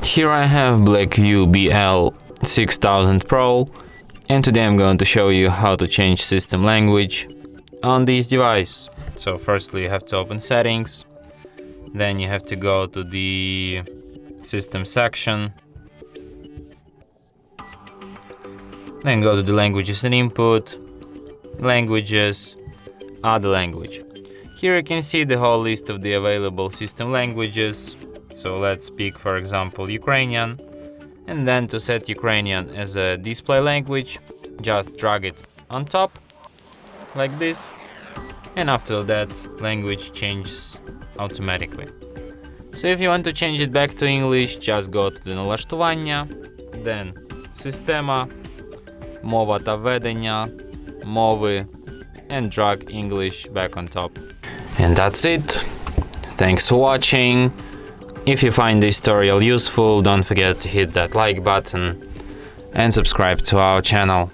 Here I have BLACKVIEW BL6000 Pro, and today I'm going to show you how to change system language on this device. So firstly you have to open settings, then you have to go to the system section, then go to the languages and input, languages, add a language. Here you can see the whole list of the available system languages. So let's pick, for example, Ukrainian, and then to set Ukrainian as a display language, just drag it on top like this, and after that language changes automatically. So if you want to change it back to English, just go to the налаштування, then Система, Мова та ведення, Мови, and drag English back on top. And that's it. Thanks for watching. If you find this tutorial useful, don't forget to hit that like button and subscribe to our channel.